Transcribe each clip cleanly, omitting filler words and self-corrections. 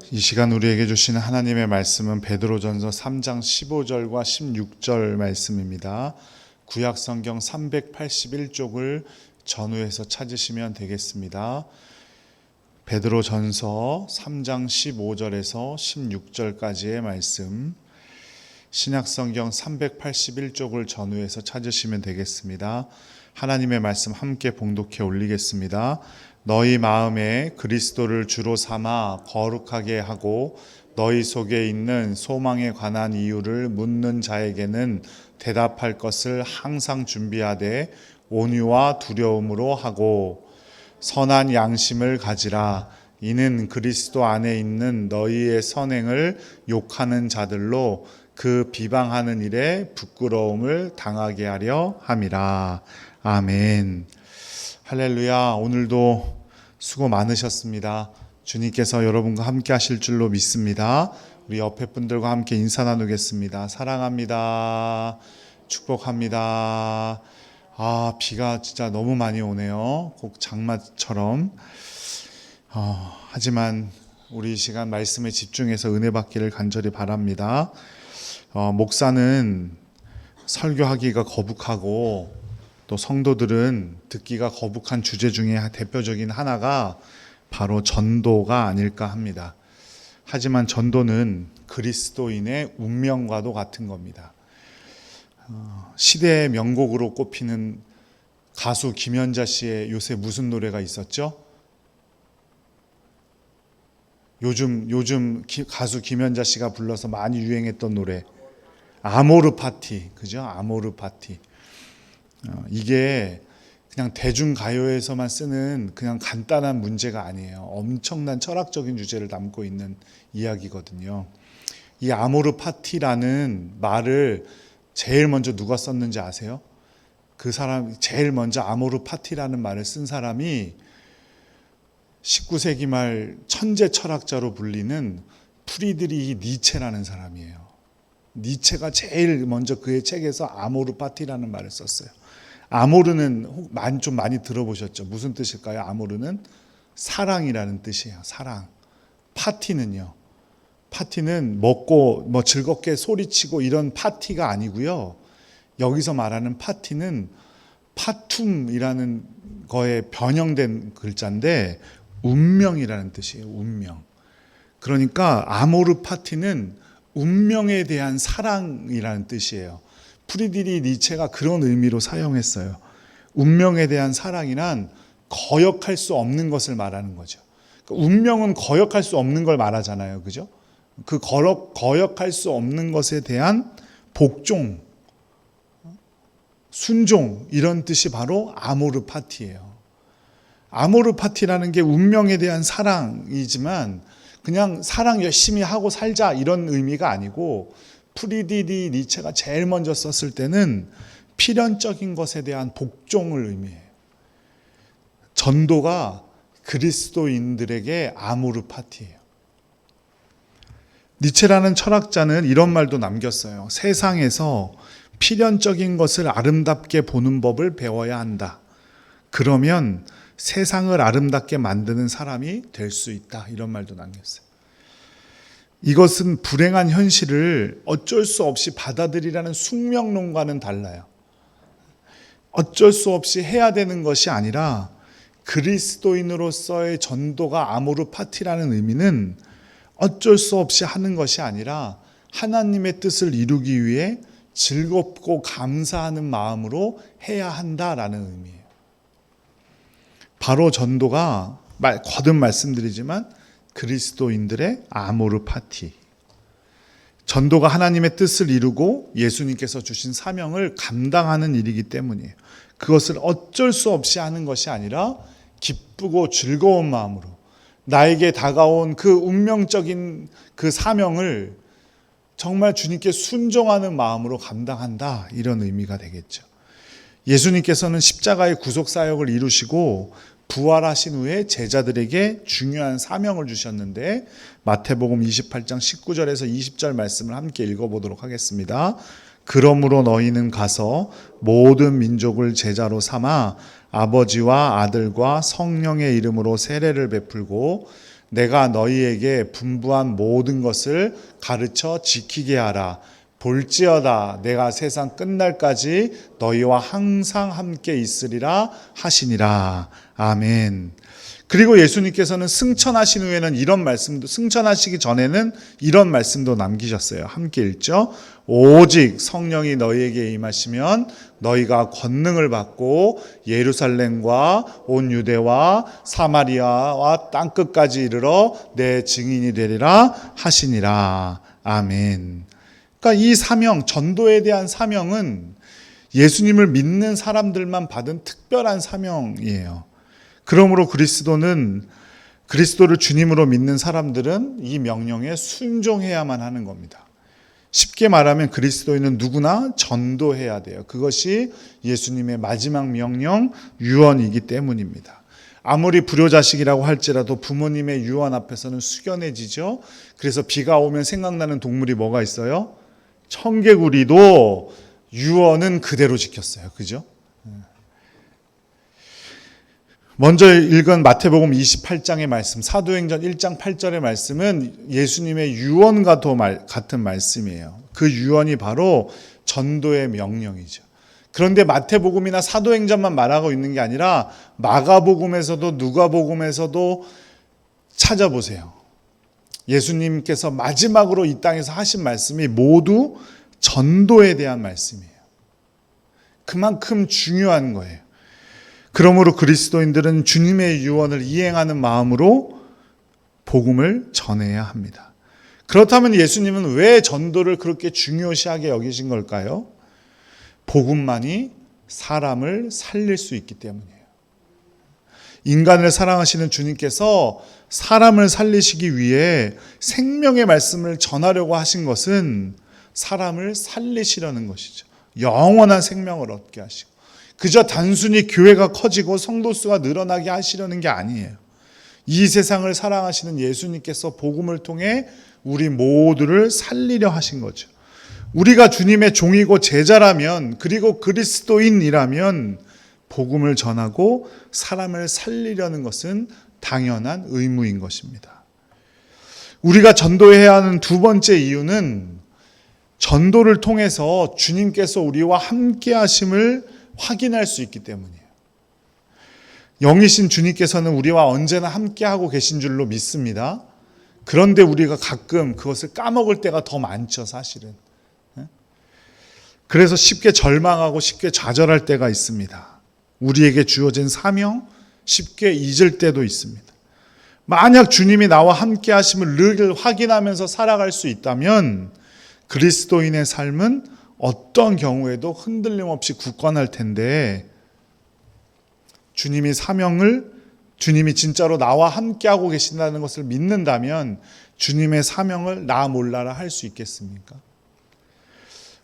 이 시간 우리에게 주시는 하나님의 말씀은 베드로전서 3장 15절과 16절 말씀입니다. 구약 성경 381쪽을 전후해서 찾으시면 되겠습니다. 베드로전서 3장 15절에서 16절까지의 말씀, 신약 성경 381쪽을 전후해서 찾으시면 되겠습니다. 하나님의 말씀 함께 봉독해 올리겠습니다. 너희 마음에 그리스도를 주로 삼아 거룩하게 하고 너희 속에 있는 소망에 관한 이유를 묻는 자에게는 대답할 것을 항상 준비하되 온유와 두려움으로 하고 선한 양심을 가지라. 이는 그리스도 안에 있는 너희의 선행을 욕하는 자들로 그 비방하는 일에 부끄러움을 당하게 하려 함이라. 아멘. 할렐루야. 오늘도 수고 많으셨습니다. 주님께서 여러분과 함께 하실 줄로 믿습니다. 우리 옆에 분들과 함께 인사 나누겠습니다. 사랑합니다. 축복합니다. 비가 진짜 너무 많이 오네요. 꼭 장마처럼. 하지만 우리 시간 말씀에 집중해서 은혜 받기를 간절히 바랍니다. 목사는 설교하기가 거북하고 또 성도들은 듣기가 거북한 주제 중에 대표적인 하나가 바로 전도가 아닐까 합니다. 하지만 전도는 그리스도인의 운명과도 같은 겁니다. 시대의 명곡으로 꼽히는 가수 김연자 씨의 요새 무슨 노래가 있었죠? 요즘 가수 김연자 씨가 불러서 많이 유행했던 노래, 아모르 파티, 그죠? 아모르 파티. 이게 그냥 대중가요에서만 쓰는 그냥 간단한 문제가 아니에요. 엄청난 철학적인 주제를 담고 있는 이야기거든요. 이 아모르 파티라는 말을 제일 먼저 누가 썼는지 아세요? 그 사람 제일 먼저 아모르 파티라는 말을 쓴 사람이 19세기 말 천재 철학자로 불리는 프리드리히 니체라는 사람이에요. 니체가 제일 먼저 그의 책에서 아모르 파티라는 말을 썼어요. 아모르는 좀 많이 들어보셨죠? 무슨 뜻일까요? 아모르는 사랑이라는 뜻이에요. 사랑. 파티는요. 파티는 먹고 즐겁게 소리치고 이런 파티가 아니고요. 여기서 말하는 파티는 파툼이라는 거에 변형된 글자인데 운명이라는 뜻이에요. 운명. 그러니까 아모르 파티는 운명에 대한 사랑이라는 뜻이에요. 프리드리히 니체가 그런 의미로 사용했어요. 운명에 대한 사랑이란 거역할 수 없는 것을 말하는 거죠. 운명은 거역할 수 없는 걸 말하잖아요. 그죠? 그 거역할 수 없는 것에 대한 복종, 순종, 이런 뜻이 바로 아모르 파티예요. 아모르 파티라는 게 운명에 대한 사랑이지만 그냥 사랑 열심히 하고 살자 이런 의미가 아니고, 프리드리히 니체가 제일 먼저 썼을 때는 필연적인 것에 대한 복종을 의미해요. 전도가 그리스도인들에게 아모르 파티예요. 니체라는 철학자는 이런 말도 남겼어요. 세상에서 필연적인 것을 아름답게 보는 법을 배워야 한다. 그러면 세상을 아름답게 만드는 사람이 될 수 있다. 이런 말도 남겼어요. 이것은 불행한 현실을 어쩔 수 없이 받아들이라는 숙명론과는 달라요. 어쩔 수 없이 해야 되는 것이 아니라 그리스도인으로서의 전도가 아모르 파티라는 의미는 어쩔 수 없이 하는 것이 아니라 하나님의 뜻을 이루기 위해 즐겁고 감사하는 마음으로 해야 한다라는 의미예요. 바로 전도가 거듭 말씀드리지만 그리스도인들의 아모르 파티. 전도가 하나님의 뜻을 이루고 예수님께서 주신 사명을 감당하는 일이기 때문이에요. 그것을 어쩔 수 없이 하는 것이 아니라 기쁘고 즐거운 마음으로 나에게 다가온 그 운명적인 그 사명을 정말 주님께 순종하는 마음으로 감당한다. 이런 의미가 되겠죠. 예수님께서는 십자가의 구속사역을 이루시고 부활하신 후에 제자들에게 중요한 사명을 주셨는데, 마태복음 28장 19절에서 20절 말씀을 함께 읽어보도록 하겠습니다. 그러므로 너희는 가서 모든 민족을 제자로 삼아 아버지와 아들과 성령의 이름으로 세례를 베풀고 내가 너희에게 분부한 모든 것을 가르쳐 지키게 하라. 볼지어다 내가 세상 끝날까지 너희와 항상 함께 있으리라 하시니라. 아멘. 그리고 예수님께서는 승천하신 후에는 이런 말씀도, 승천하시기 전에는 이런 말씀도 남기셨어요. 함께 읽죠. 오직 성령이 너희에게 임하시면 너희가 권능을 받고 예루살렘과 온 유대와 사마리아와 땅끝까지 이르러 내 증인이 되리라 하시니라. 아멘. 그러니까 이 사명, 전도에 대한 사명은 예수님을 믿는 사람들만 받은 특별한 사명이에요. 그러므로 그리스도를 주님으로 믿는 사람들은 이 명령에 순종해야만 하는 겁니다. 쉽게 말하면 그리스도인은 누구나 전도해야 돼요. 그것이 예수님의 마지막 명령, 유언이기 때문입니다. 아무리 불효자식이라고 할지라도 부모님의 유언 앞에서는 숙연해지죠. 그래서 비가 오면 생각나는 동물이 뭐가 있어요? 청개구리도 유언은 그대로 지켰어요. 그죠? 먼저 읽은 마태복음 28장의 말씀, 사도행전 1장 8절의 말씀은 예수님의 유언과 같은 말씀이에요. 그 유언이 바로 전도의 명령이죠. 그런데 마태복음이나 사도행전만 말하고 있는 게 아니라 마가복음에서도 누가복음에서도 찾아보세요. 예수님께서 마지막으로 이 땅에서 하신 말씀이 모두 전도에 대한 말씀이에요. 그만큼 중요한 거예요. 그러므로 그리스도인들은 주님의 유언을 이행하는 마음으로 복음을 전해야 합니다. 그렇다면 예수님은 왜 전도를 그렇게 중요시하게 여기신 걸까요? 복음만이 사람을 살릴 수 있기 때문이에요. 인간을 사랑하시는 주님께서 사람을 살리시기 위해 생명의 말씀을 전하려고 하신 것은 사람을 살리시려는 것이죠. 영원한 생명을 얻게 하시고 그저 단순히 교회가 커지고 성도 수가 늘어나게 하시려는 게 아니에요. 이 세상을 사랑하시는 예수님께서 복음을 통해 우리 모두를 살리려 하신 거죠. 우리가 주님의 종이고 제자라면, 그리고 그리스도인이라면 복음을 전하고 사람을 살리려는 것은 당연한 의무인 것입니다. 우리가 전도해야 하는 두 번째 이유는 전도를 통해서 주님께서 우리와 함께 하심을 확인할 수 있기 때문이에요. 영이신 주님께서는 우리와 언제나 함께하고 계신 줄로 믿습니다. 그런데 우리가 가끔 그것을 까먹을 때가 더 많죠, 사실은. 그래서 쉽게 절망하고 쉽게 좌절할 때가 있습니다. 우리에게 주어진 사명 쉽게 잊을 때도 있습니다. 만약 주님이 나와 함께 하심을 늘 확인하면서 살아갈 수 있다면 그리스도인의 삶은 어떤 경우에도 흔들림 없이 굳건할 텐데, 주님이 진짜로 나와 함께하고 계신다는 것을 믿는다면 주님의 사명을 나 몰라라 할 수 있겠습니까?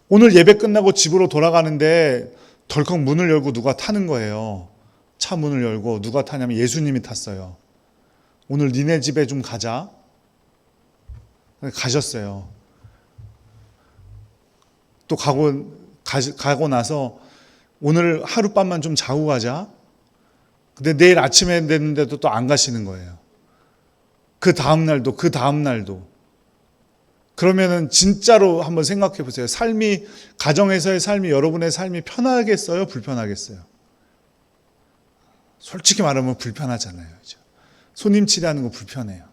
오늘 예배 끝나고 집으로 돌아가는데 덜컥 문을 열고 누가 타는 거예요. 차 문을 열고 누가 타냐면 예수님이 탔어요. 오늘 니네 집에 좀 가자. 가셨어요. 또 가고 나서 오늘 하룻밤만 좀 자고 가자. 근데 내일 아침에 됐는데도 또 안 가시는 거예요. 그 다음날도. 그러면은 진짜로 한번 생각해 보세요. 가정에서의 삶이, 여러분의 삶이 편하겠어요? 불편하겠어요? 솔직히 말하면 불편하잖아요. 그렇죠? 손님 치료하는 거 불편해요.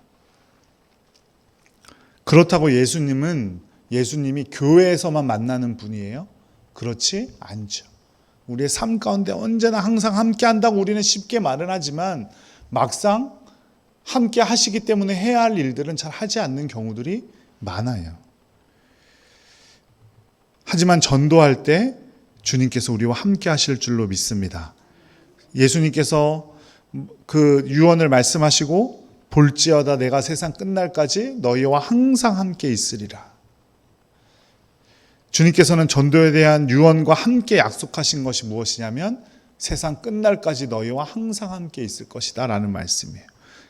그렇다고 예수님이 교회에서만 만나는 분이에요? 그렇지 않죠. 우리의 삶 가운데 언제나 항상 함께 한다고 우리는 쉽게 말은 하지만 막상 함께 하시기 때문에 해야 할 일들은 잘 하지 않는 경우들이 많아요. 하지만 전도할 때 주님께서 우리와 함께 하실 줄로 믿습니다. 예수님께서 그 유언을 말씀하시고 볼지어다 내가 세상 끝날까지 너희와 항상 함께 있으리라. 주님께서는 전도에 대한 유언과 함께 약속하신 것이 무엇이냐면 세상 끝날까지 너희와 항상 함께 있을 것이다 라는 말씀이에요.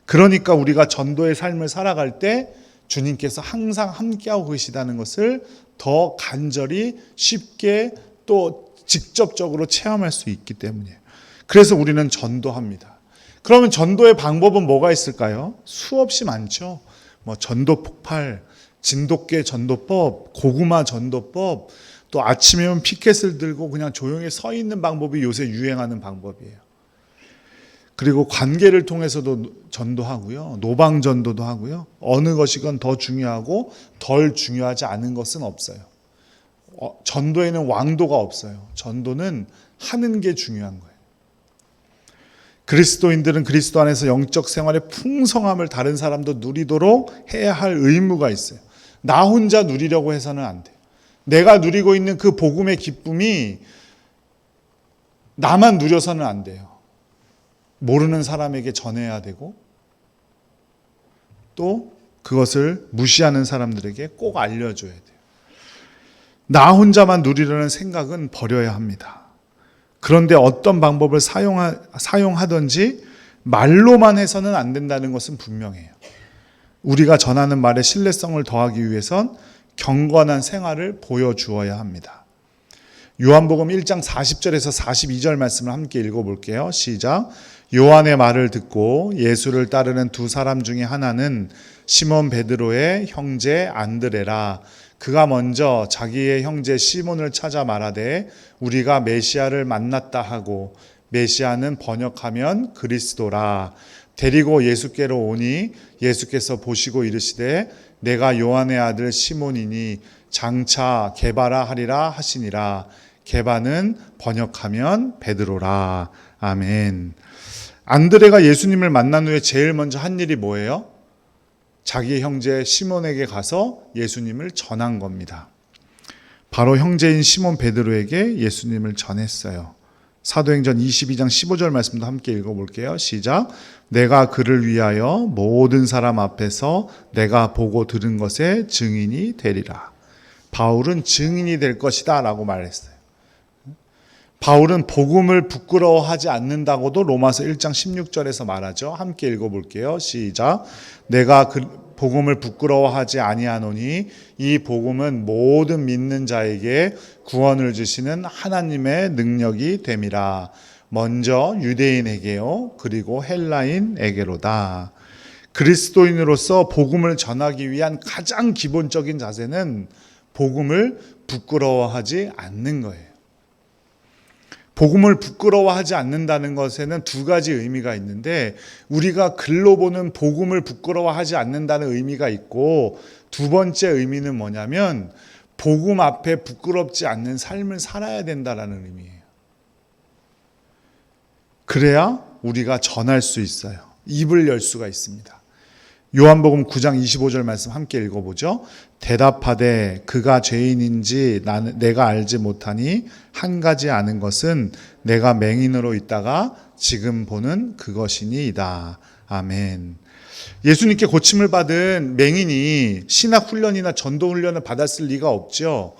그러니까 우리가 전도의 삶을 살아갈 때 주님께서 항상 함께하고 계시다는 것을 더 간절히 쉽게 또 직접적으로 체험할 수 있기 때문이에요. 그래서 우리는 전도합니다. 그러면 전도의 방법은 뭐가 있을까요? 수없이 많죠. 뭐 전도 폭발, 진돗개 전도법, 고구마 전도법, 또 아침에 오면 피켓을 들고 그냥 조용히 서 있는 방법이 요새 유행하는 방법이에요. 그리고 관계를 통해서도 전도하고요. 노방 전도도 하고요. 어느 것이건 더 중요하고 덜 중요하지 않은 것은 없어요. 전도에는 왕도가 없어요. 전도는 하는 게 중요한 거예요. 그리스도인들은 그리스도 안에서 영적 생활의 풍성함을 다른 사람도 누리도록 해야 할 의무가 있어요. 나 혼자 누리려고 해서는 안 돼요. 내가 누리고 있는 그 복음의 기쁨이 나만 누려서는 안 돼요. 모르는 사람에게 전해야 되고 또 그것을 무시하는 사람들에게 꼭 알려줘야 돼요. 나 혼자만 누리려는 생각은 버려야 합니다. 그런데 어떤 방법을 사용하든지 말로만 해서는 안 된다는 것은 분명해요. 우리가 전하는 말의 신뢰성을 더하기 위해선 경건한 생활을 보여주어야 합니다. 요한복음 1장 40절에서 42절 말씀을 함께 읽어볼게요. 시작. 요한의 말을 듣고 예수를 따르는 두 사람 중에 하나는 시몬 베드로의 형제 안드레라. 그가 먼저 자기의 형제 시몬을 찾아 말하되 우리가 메시아를 만났다 하고, 메시아는 번역하면 그리스도라. 데리고 예수께로 오니 예수께서 보시고 이르시되 내가 요한의 아들 시몬이니 장차 게바라 하리라 하시니라. 게바는 번역하면 베드로라. 아멘. 안드레가 예수님을 만난 후에 제일 먼저 한 일이 뭐예요? 자기 형제 시몬에게 가서 예수님을 전한 겁니다. 바로 형제인 시몬 베드로에게 예수님을 전했어요. 사도행전 22장 15절 말씀도 함께 읽어볼게요. 시작. 내가 그를 위하여 모든 사람 앞에서 내가 보고 들은 것의 증인이 되리라. 바울은 증인이 될 것이다 라고 말했어요. 바울은 복음을 부끄러워하지 않는다고도 로마서 1장 16절에서 말하죠. 함께 읽어볼게요. 시작. 내가 그 복음을 부끄러워하지 아니하노니 이 복음은 모든 믿는 자에게 구원을 주시는 하나님의 능력이 됨이라. 먼저 유대인에게요, 그리고 헬라인에게로다. 그리스도인으로서 복음을 전하기 위한 가장 기본적인 자세는 복음을 부끄러워하지 않는 거예요. 복음을 부끄러워하지 않는다는 것에는 두 가지 의미가 있는데, 우리가 글로 보는 복음을 부끄러워하지 않는다는 의미가 있고, 두 번째 의미는 뭐냐면 복음 앞에 부끄럽지 않는 삶을 살아야 된다는 의미예요. 그래야 우리가 전할 수 있어요. 입을 열 수가 있습니다. 요한복음 9장 25절 말씀 함께 읽어보죠. 대답하되 그가 죄인인지 내가 알지 못하니 한 가지 아는 것은 내가 맹인으로 있다가 지금 보는 그것이니이다. 아멘. 예수님께 고침을 받은 맹인이 신학 훈련이나 전도 훈련을 받았을 리가 없죠.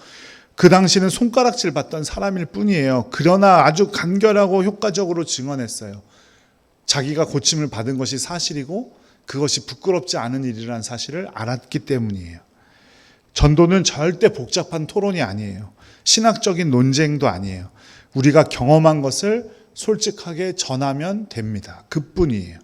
그 당시는 손가락질 받던 사람일 뿐이에요. 그러나 아주 간결하고 효과적으로 증언했어요. 자기가 고침을 받은 것이 사실이고 그것이 부끄럽지 않은 일이라는 사실을 알았기 때문이에요. 전도는 절대 복잡한 토론이 아니에요. 신학적인 논쟁도 아니에요. 우리가 경험한 것을 솔직하게 전하면 됩니다. 그뿐이에요.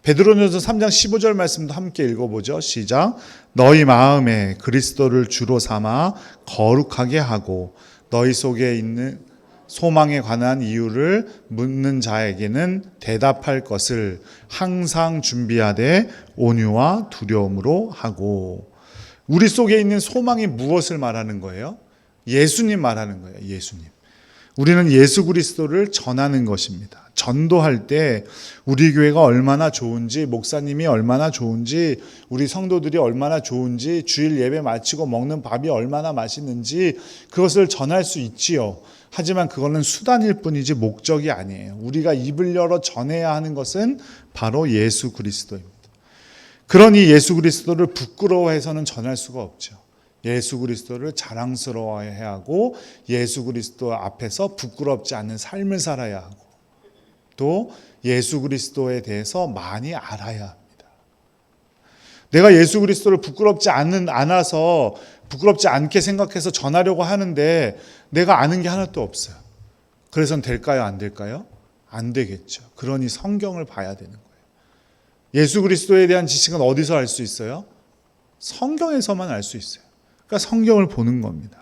베드로전서 3장 15절 말씀도 함께 읽어보죠. 시작. 너희 마음에 그리스도를 주로 삼아 거룩하게 하고 너희 속에 있는 소망에 관한 이유를 묻는 자에게는 대답할 것을 항상 준비하되 온유와 두려움으로 하고. 우리 속에 있는 소망이 무엇을 말하는 거예요? 예수님 말하는 거예요. 예수님. 우리는 예수 그리스도를 전하는 것입니다. 전도할 때 우리 교회가 얼마나 좋은지, 목사님이 얼마나 좋은지, 우리 성도들이 얼마나 좋은지, 주일 예배 마치고 먹는 밥이 얼마나 맛있는지 그것을 전할 수 있지요. 하지만 그거는 수단일 뿐이지 목적이 아니에요. 우리가 입을 열어 전해야 하는 것은 바로 예수 그리스도입니다. 그러니 예수 그리스도를 부끄러워해서는 전할 수가 없죠. 예수 그리스도를 자랑스러워해야 하고 예수 그리스도 앞에서 부끄럽지 않는 삶을 살아야 하고 또 예수 그리스도에 대해서 많이 알아야 합니다. 내가 예수 그리스도를 부끄럽지 않아서 부끄럽지 않게 생각해서 전하려고 하는데 내가 아는 게 하나도 없어요. 그래서는 될까요? 안 될까요? 안 되겠죠. 그러니 성경을 봐야 되는 거예요. 예수 그리스도에 대한 지식은 어디서 알 수 있어요? 성경에서만 알 수 있어요. 그러니까 성경을 보는 겁니다.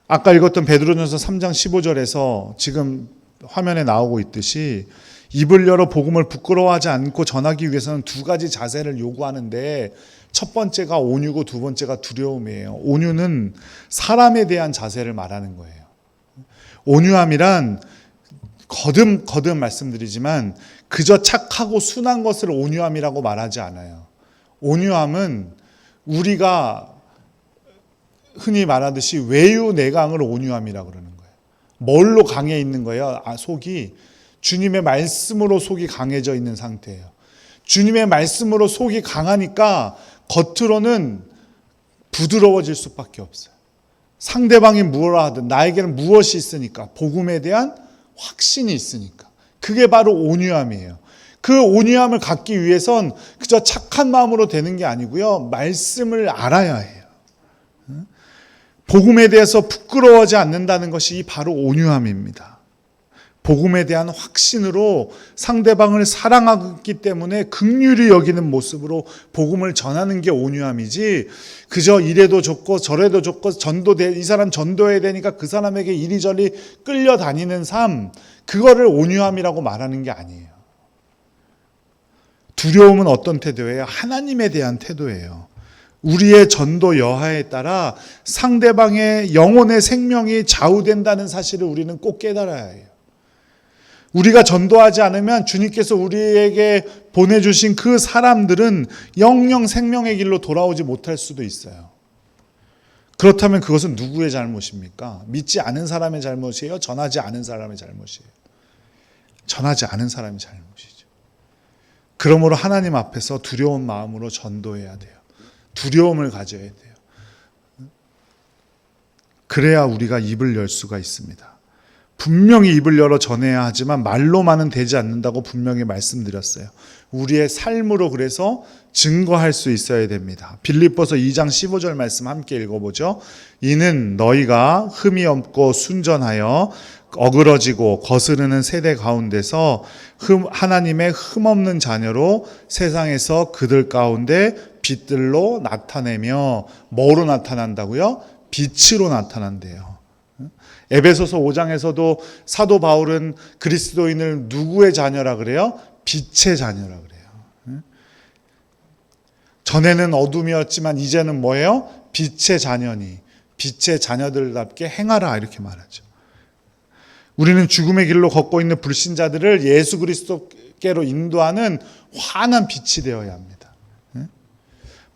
아까 읽었던 베드로전서 3장 15절에서 지금 화면에 나오고 있듯이 입을 열어 복음을 부끄러워하지 않고 전하기 위해서는 두 가지 자세를 요구하는데 첫 번째가 온유고 두 번째가 두려움이에요. 온유는 사람에 대한 자세를 말하는 거예요. 온유함이란 거듭 말씀드리지만 그저 착하고 순한 것을 온유함이라고 말하지 않아요. 온유함은 우리가 흔히 말하듯이 외유내강을 온유함이라고 그러는 거예요. 뭘로 강해 있는 거예요? 속이 주님의 말씀으로 속이 강해져 있는 상태예요. 주님의 말씀으로 속이 강하니까 겉으로는 부드러워질 수밖에 없어요. 상대방이 무엇라 하든 나에게는 무엇이 있으니까, 복음에 대한 확신이 있으니까. 그게 바로 온유함이에요. 그 온유함을 갖기 위해선 그저 착한 마음으로 되는 게 아니고요, 말씀을 알아야 해요. 복음에 대해서 부끄러워하지 않는다는 것이 바로 온유함입니다. 복음에 대한 확신으로 상대방을 사랑하기 때문에 긍휼히 여기는 모습으로 복음을 전하는 게 온유함이지, 그저 이래도 좋고 저래도 좋고 이 사람 전도해야 되니까 그 사람에게 이리저리 끌려다니는 삶, 그거를 온유함이라고 말하는 게 아니에요. 두려움은 어떤 태도예요? 하나님에 대한 태도예요. 우리의 전도 여하에 따라 상대방의 영혼의 생명이 좌우된다는 사실을 우리는 꼭 깨달아야 해요. 우리가 전도하지 않으면 주님께서 우리에게 보내주신 그 사람들은 영영 생명의 길로 돌아오지 못할 수도 있어요. 그렇다면 그것은 누구의 잘못입니까? 믿지 않은 사람의 잘못이에요? 전하지 않은 사람의 잘못이에요? 전하지 않은 사람의 잘못이죠. 그러므로 하나님 앞에서 두려운 마음으로 전도해야 돼요. 두려움을 가져야 돼요. 그래야 우리가 입을 열 수가 있습니다. 분명히 입을 열어 전해야 하지만 말로만은 되지 않는다고 분명히 말씀드렸어요. 우리의 삶으로 그래서 증거할 수 있어야 됩니다. 빌립보서 2장 15절 말씀 함께 읽어보죠. 이는 너희가 흠이 없고 순전하여 어그러지고 거스르는 세대 가운데서 하나님의 흠없는 자녀로 세상에서 그들 가운데 빛들로 나타내며, 뭐로 나타난다고요? 빛으로 나타난대요. 에베소서 5장에서도 사도 바울은 그리스도인을 누구의 자녀라 그래요? 빛의 자녀라 그래요. 전에는 어둠이었지만 이제는 뭐예요? 빛의 자녀니, 빛의 자녀들답게 행하라, 이렇게 말하죠. 우리는 죽음의 길로 걷고 있는 불신자들을 예수 그리스도께로 인도하는 환한 빛이 되어야 합니다.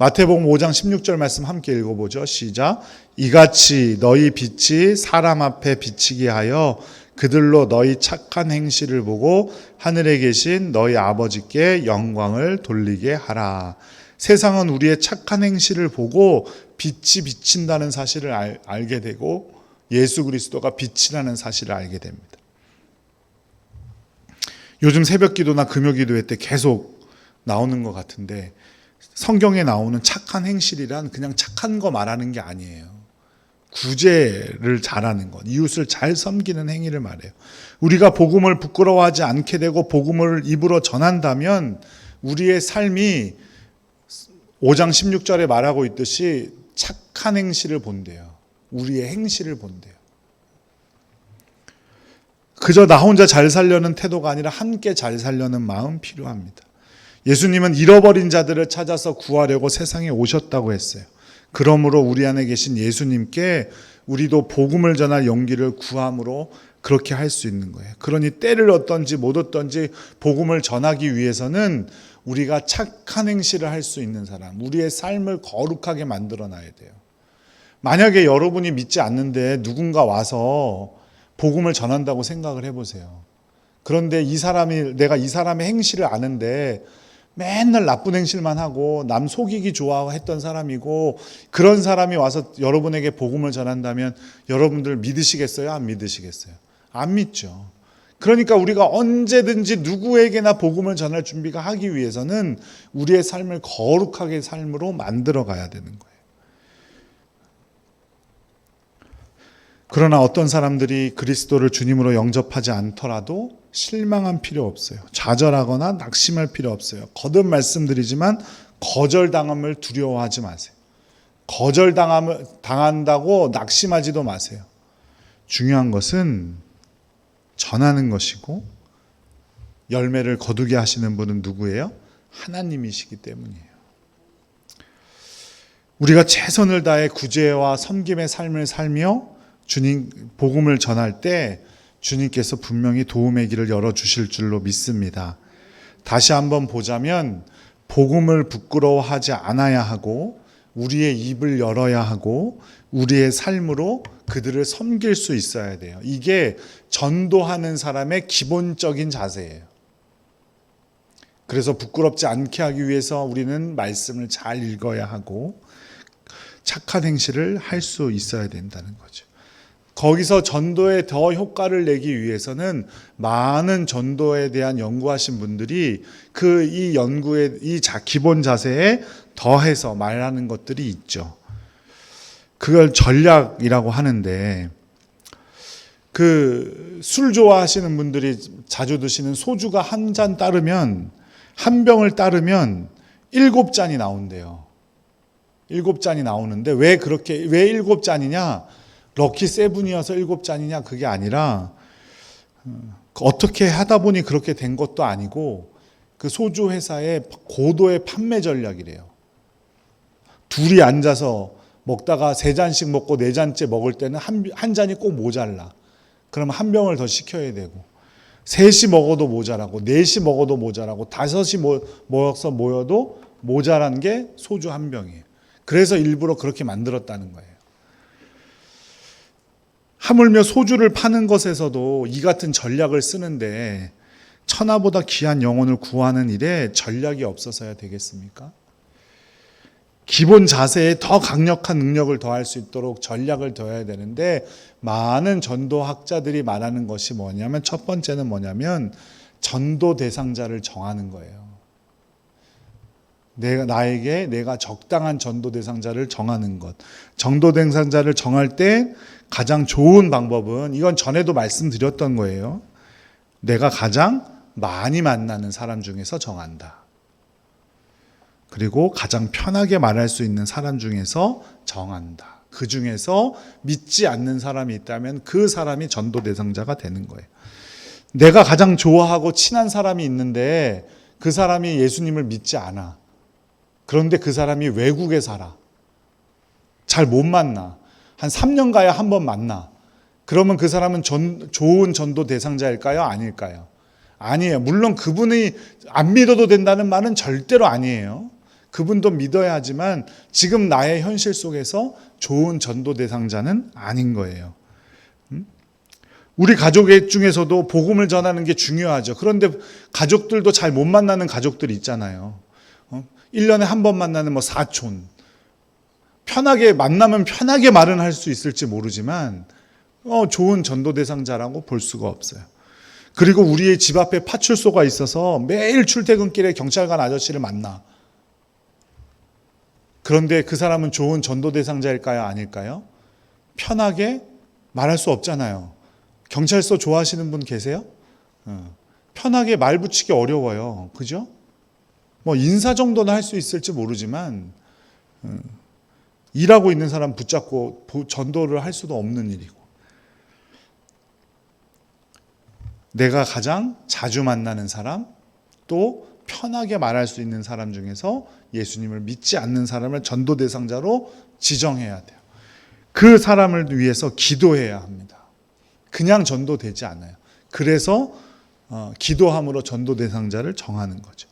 마태복음 5장 16절 말씀 함께 읽어보죠. 시작. 이같이 너희 빛이 사람 앞에 비치게 하여 그들로 너희 착한 행실을 보고 하늘에 계신 너희 아버지께 영광을 돌리게 하라. 세상은 우리의 착한 행실을 보고 빛이 비친다는 사실을 알게 되고 예수 그리스도가 빛이라는 사실을 알게 됩니다. 요즘 새벽 기도나 금요 기도회 때 계속 나오는 것 같은데, 성경에 나오는 착한 행실이란 그냥 착한 거 말하는 게 아니에요. 구제를 잘하는 것, 이웃을 잘 섬기는 행위를 말해요. 우리가 복음을 부끄러워하지 않게 되고 복음을 입으로 전한다면 우리의 삶이 5장 16절에 말하고 있듯이 착한 행실을 본대요. 우리의 행실을 본대요. 그저 나 혼자 잘 살려는 태도가 아니라 함께 잘 살려는 마음 필요합니다. 예수님은 잃어버린 자들을 찾아서 구하려고 세상에 오셨다고 했어요. 그러므로 우리 안에 계신 예수님께 우리도 복음을 전할 용기를 구함으로 그렇게 할 수 있는 거예요. 그러니 때를 얻든지 못 얻든지 복음을 전하기 위해서는 우리가 착한 행실을 할 수 있는 사람, 우리의 삶을 거룩하게 만들어 놔야 돼요. 만약에 여러분이 믿지 않는데 누군가 와서 복음을 전한다고 생각을 해보세요. 그런데 내가 이 사람의 행실을 아는데 맨날 나쁜 행실만 하고 남 속이기 좋아했던 사람이고, 그런 사람이 와서 여러분에게 복음을 전한다면 여러분들 믿으시겠어요? 안 믿으시겠어요? 안 믿죠. 그러니까 우리가 언제든지 누구에게나 복음을 전할 준비가 하기 위해서는 우리의 삶을 거룩하게 삶으로 만들어 가야 되는 거예요. 그러나 어떤 사람들이 그리스도를 주님으로 영접하지 않더라도 실망한 필요 없어요. 좌절하거나 낙심할 필요 없어요. 거듭 말씀드리지만 거절당함을 두려워하지 마세요. 거절당한다고 낙심하지도 마세요. 중요한 것은 전하는 것이고 열매를 거두게 하시는 분은 누구예요? 하나님이시기 때문이에요. 우리가 최선을 다해 구제와 섬김의 삶을 살며 주님 복음을 전할 때 주님께서 분명히 도움의 길을 열어주실 줄로 믿습니다. 다시 한번 보자면 복음을 부끄러워하지 않아야 하고 우리의 입을 열어야 하고 우리의 삶으로 그들을 섬길 수 있어야 돼요. 이게 전도하는 사람의 기본적인 자세예요. 그래서 부끄럽지 않게 하기 위해서 우리는 말씀을 잘 읽어야 하고 착한 행실을 할 수 있어야 된다는 거죠. 거기서 전도에 더 효과를 내기 위해서는 많은 전도에 대한 연구하신 분들이 이 연구의 기본 자세에 더해서 말하는 것들이 있죠. 그걸 전략이라고 하는데 술 좋아하시는 분들이 자주 드시는 소주가 한 병을 따르면 7잔이 나온대요. 7잔이 나오는데 왜 7잔이냐? 럭키 세븐이어서 7잔이냐? 그게 아니라 어떻게 하다 보니 그렇게 된 것도 아니고 그 소주 회사의 고도의 판매 전략이래요. 둘이 앉아서 먹다가 3잔씩 먹고 4잔째 먹을 때는 한 잔이 꼭 모자라. 그럼 한 병을 더 시켜야 되고 3시 먹어도 모자라고 4시 먹어도 모자라고 5시 모여도 모자란 게 소주 한 병이에요. 그래서 일부러 그렇게 만들었다는 거예요. 하물며 소주를 파는 것에서도 이 같은 전략을 쓰는데 천하보다 귀한 영혼을 구하는 일에 전략이 없어서야 되겠습니까? 기본 자세에 더 강력한 능력을 더할 수 있도록 전략을 더해야 되는데 많은 전도학자들이 말하는 것이 뭐냐면 첫 번째는 뭐냐면 전도 대상자를 정하는 거예요. 내가 적당한 전도 대상자를 정하는 것. 전도 대상자를 정할 때 가장 좋은 방법은 이건 전에도 말씀드렸던 거예요. 내가 가장 많이 만나는 사람 중에서 정한다. 그리고 가장 편하게 말할 수 있는 사람 중에서 정한다. 그 중에서 믿지 않는 사람이 있다면 그 사람이 전도 대상자가 되는 거예요. 내가 가장 좋아하고 친한 사람이 있는데 그 사람이 예수님을 믿지 않아. 그런데 그 사람이 외국에 살아. 잘 못 만나. 한 3년 가야 한 번 만나. 그러면 그 사람은 좋은 전도 대상자일까요? 아닐까요? 아니에요. 물론 그분이 안 믿어도 된다는 말은 절대로 아니에요. 그분도 믿어야 하지만 지금 나의 현실 속에서 좋은 전도 대상자는 아닌 거예요. 우리 가족 중에서도 복음을 전하는 게 중요하죠. 그런데 가족들도 잘 못 만나는 가족들이 있잖아요. 1년에 한 번 만나는 사촌. 만나면 편하게 말은 할 수 있을지 모르지만 좋은 전도 대상자라고 볼 수가 없어요. 그리고 우리의 집 앞에 파출소가 있어서 매일 출퇴근길에 경찰관 아저씨를 만나. 그런데 그 사람은 좋은 전도 대상자일까요? 아닐까요? 편하게 말할 수 없잖아요. 경찰서 좋아하시는 분 계세요? 편하게 말 붙이기 어려워요. 그죠? 인사 정도는 할 수 있을지 모르지만 일하고 있는 사람 붙잡고 전도를 할 수도 없는 일이고 내가 가장 자주 만나는 사람 또 편하게 말할 수 있는 사람 중에서 예수님을 믿지 않는 사람을 전도 대상자로 지정해야 돼요. 그 사람을 위해서 기도해야 합니다. 그냥 전도되지 않아요. 그래서 기도함으로 전도 대상자를 정하는 거죠.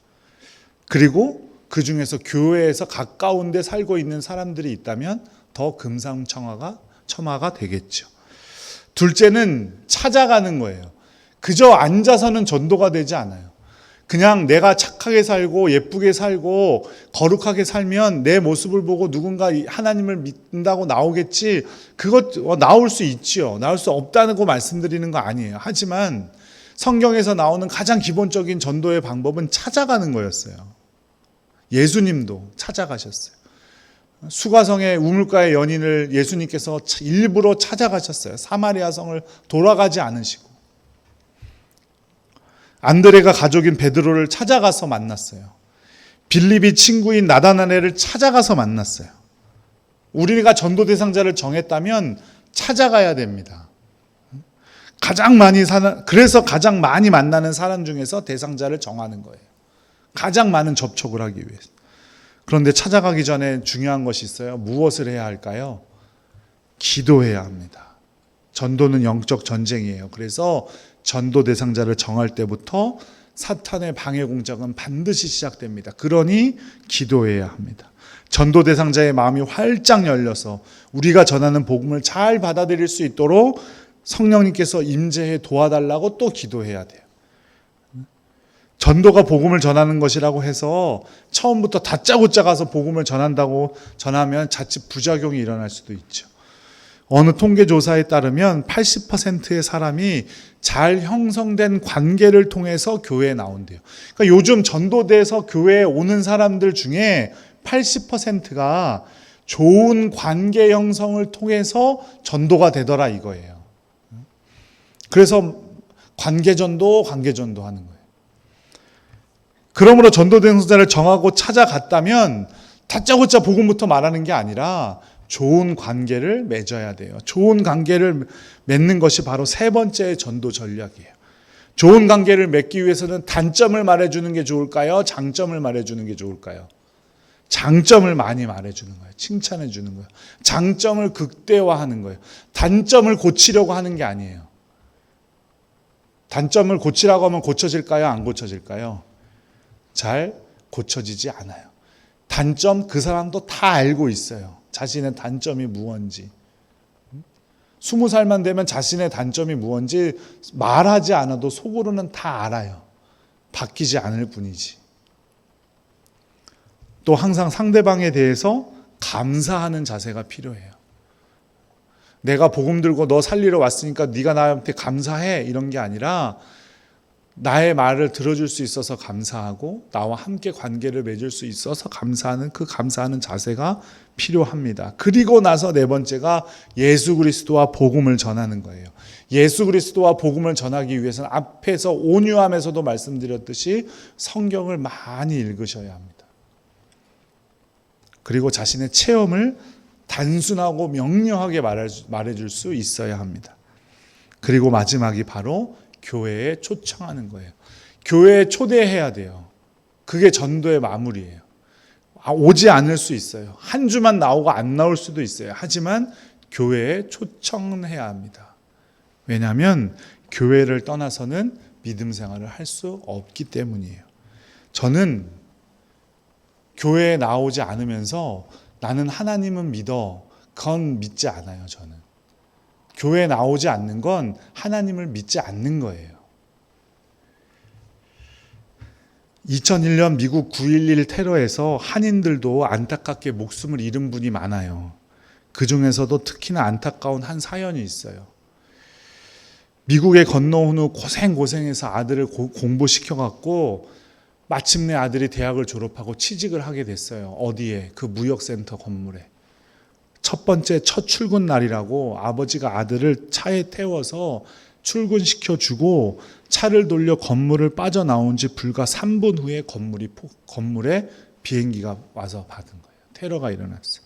그리고 그 중에서 교회에서 가까운 데 살고 있는 사람들이 있다면 더 금상첨화가 되겠죠. 둘째는 찾아가는 거예요. 그저 앉아서는 전도가 되지 않아요. 그냥 내가 착하게 살고 예쁘게 살고 거룩하게 살면 내 모습을 보고 누군가 하나님을 믿는다고 나오겠지. 그것 나올 수 있지요. 나올 수 없다고 말씀드리는 거 아니에요. 하지만 성경에서 나오는 가장 기본적인 전도의 방법은 찾아가는 거였어요. 예수님도 찾아가셨어요. 수가성의 우물가의 연인을 예수님께서 일부러 찾아가셨어요. 사마리아 성을 돌아가지 않으시고. 안드레가 가족인 베드로를 찾아가서 만났어요. 빌립이 친구인 나다나엘을 찾아가서 만났어요. 우리가 전도 대상자를 정했다면 찾아가야 됩니다. 그래서 가장 많이 만나는 사람 중에서 대상자를 정하는 거예요. 가장 많은 접촉을 하기 위해서. 그런데 찾아가기 전에 중요한 것이 있어요. 무엇을 해야 할까요? 기도해야 합니다. 전도는 영적 전쟁이에요. 그래서 전도 대상자를 정할 때부터 사탄의 방해 공작은 반드시 시작됩니다. 그러니 기도해야 합니다. 전도 대상자의 마음이 활짝 열려서 우리가 전하는 복음을 잘 받아들일 수 있도록 성령님께서 임재해 도와달라고 또 기도해야 돼요. 전도가 복음을 전하는 것이라고 해서 처음부터 다짜고짜 가서 복음을 전하면 자칫 부작용이 일어날 수도 있죠. 어느 통계조사에 따르면 80%의 사람이 잘 형성된 관계를 통해서 교회에 나온대요. 그러니까 요즘 전도대에서 교회에 오는 사람들 중에 80%가 좋은 관계 형성을 통해서 전도가 되더라 이거예요. 그래서 관계전도 하는 거예요. 그러므로 전도 대상자를 정하고 찾아갔다면 다짜고짜 복음부터 말하는 게 아니라 좋은 관계를 맺어야 돼요. 좋은 관계를 맺는 것이 바로 세 번째 전도 전략이에요. 좋은 관계를 맺기 위해서는 단점을 말해주는 게 좋을까요? 장점을 말해주는 게 좋을까요? 장점을 많이 말해주는 거예요. 칭찬해 주는 거예요. 장점을 극대화하는 거예요. 단점을 고치려고 하는 게 아니에요. 단점을 고치라고 하면 고쳐질까요? 안 고쳐질까요? 잘 고쳐지지 않아요. 단점 그 사람도 다 알고 있어요. 자신의 단점이 무언지. 20살만 되면 자신의 단점이 무언지 말하지 않아도 속으로는 다 알아요. 바뀌지 않을 뿐이지. 또 항상 상대방에 대해서 감사하는 자세가 필요해요. 내가 복음 들고 너 살리러 왔으니까 네가 나한테 감사해 이런 게 아니라 나의 말을 들어줄 수 있어서 감사하고 나와 함께 관계를 맺을 수 있어서 감사하는 그 감사하는 자세가 필요합니다. 그리고 나서 네 번째가 예수 그리스도와 복음을 전하는 거예요. 예수 그리스도와 복음을 전하기 위해서는 앞에서 온유함에서도 말씀드렸듯이 성경을 많이 읽으셔야 합니다. 그리고 자신의 체험을 단순하고 명료하게 말해줄 수 있어야 합니다. 그리고 마지막이 바로 교회에 초청하는 거예요. 교회에 초대해야 돼요. 그게 전도의 마무리예요. 오지 않을 수 있어요. 한 주만 나오고 안 나올 수도 있어요. 하지만 교회에 초청해야 합니다. 왜냐하면 교회를 떠나서는 믿음 생활을 할 수 없기 때문이에요. 저는 교회에 나오지 않으면서 나는 하나님은 믿어. 그건 믿지 않아요. 저는. 교회에 나오지 않는 건 하나님을 믿지 않는 거예요. 2001년 미국 9.11 테러에서 한인들도 안타깝게 목숨을 잃은 분이 많아요. 그 중에서도 특히나 안타까운 한 사연이 있어요. 미국에 건너온 후 고생해서 아들을 공부시켜갖고 마침내 아들이 대학을 졸업하고 취직을 하게 됐어요. 어디에? 그 무역센터 건물에. 첫 출근 날이라고 아버지가 아들을 차에 태워서 출근시켜주고 차를 돌려 건물을 빠져나온 지 불과 3분 후에 건물에 비행기가 와서 받은 거예요. 테러가 일어났어요.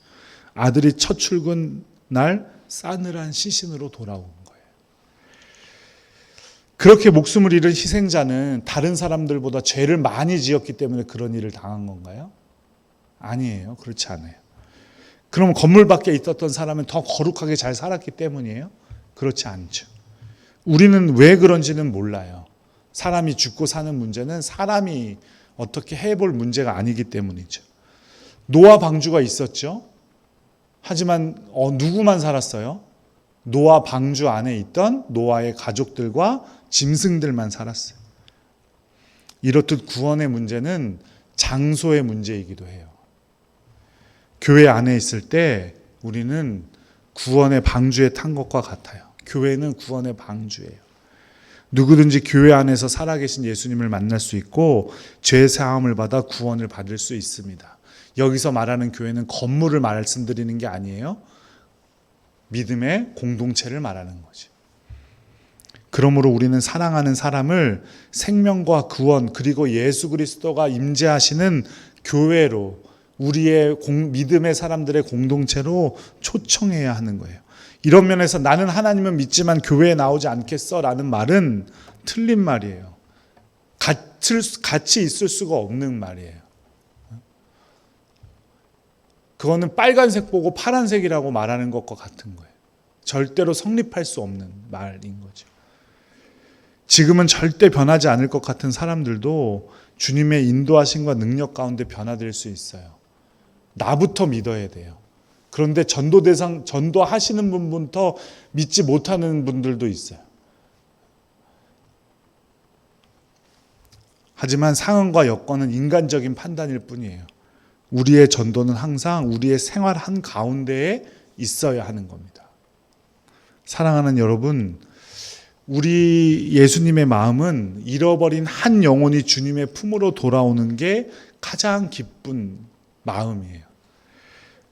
아들이 첫 출근 날 싸늘한 시신으로 돌아온 거예요. 그렇게 목숨을 잃은 희생자는 다른 사람들보다 죄를 많이 지었기 때문에 그런 일을 당한 건가요? 아니에요. 그렇지 않아요. 그럼 건물 밖에 있었던 사람은 더 거룩하게 잘 살았기 때문이에요? 그렇지 않죠. 우리는 왜 그런지는 몰라요. 사람이 죽고 사는 문제는 사람이 어떻게 해볼 문제가 아니기 때문이죠. 노아 방주가 있었죠. 하지만 누구만 살았어요? 노아 방주 안에 있던 노아의 가족들과 짐승들만 살았어요. 이렇듯 구원의 문제는 장소의 문제이기도 해요. 교회 안에 있을 때 우리는 구원의 방주에 탄 것과 같아요. 교회는 구원의 방주예요. 누구든지 교회 안에서 살아계신 예수님을 만날 수 있고 죄 사함을 받아 구원을 받을 수 있습니다. 여기서 말하는 교회는 건물을 말씀드리는 게 아니에요. 믿음의 공동체를 말하는 거지. 그러므로 우리는 사랑하는 사람을 생명과 구원 그리고 예수 그리스도가 임재하시는 교회로 우리의 믿음의 사람들의 공동체로 초청해야 하는 거예요. 이런 면에서 나는 하나님은 믿지만 교회에 나오지 않겠어 라는 말은 틀린 말이에요. 같이 있을 수가 없는 말이에요. 그거는 빨간색 보고 파란색이라고 말하는 것과 같은 거예요. 절대로 성립할 수 없는 말인 거죠. 지금은 절대 변하지 않을 것 같은 사람들도 주님의 인도하심과 능력 가운데 변화될 수 있어요. 나부터 믿어야 돼요. 그런데 전도하시는 분부터 믿지 못하는 분들도 있어요. 하지만 상황과 여건은 인간적인 판단일 뿐이에요. 우리의 전도는 항상 우리의 생활 한 가운데에 있어야 하는 겁니다. 사랑하는 여러분, 우리 예수님의 마음은 잃어버린 한 영혼이 주님의 품으로 돌아오는 게 가장 기쁜 마음이에요.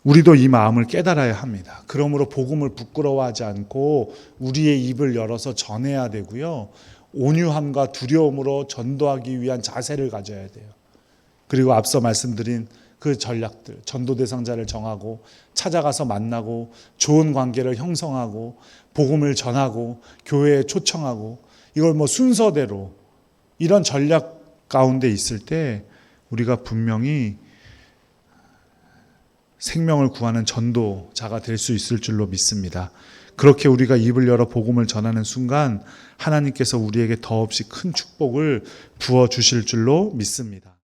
우리도 이 마음을 깨달아야 합니다. 그러므로 복음을 부끄러워하지 않고 우리의 입을 열어서 전해야 되고요. 온유함과 두려움으로 전도하기 위한 자세를 가져야 돼요. 그리고 앞서 말씀드린 그 전략들, 전도 대상자를 정하고 찾아가서 만나고 좋은 관계를 형성하고 복음을 전하고 교회에 초청하고 이걸 순서대로 이런 전략 가운데 있을 때 우리가 분명히 생명을 구하는 전도자가 될 수 있을 줄로 믿습니다. 그렇게 우리가 입을 열어 복음을 전하는 순간 하나님께서 우리에게 더없이 큰 축복을 부어주실 줄로 믿습니다.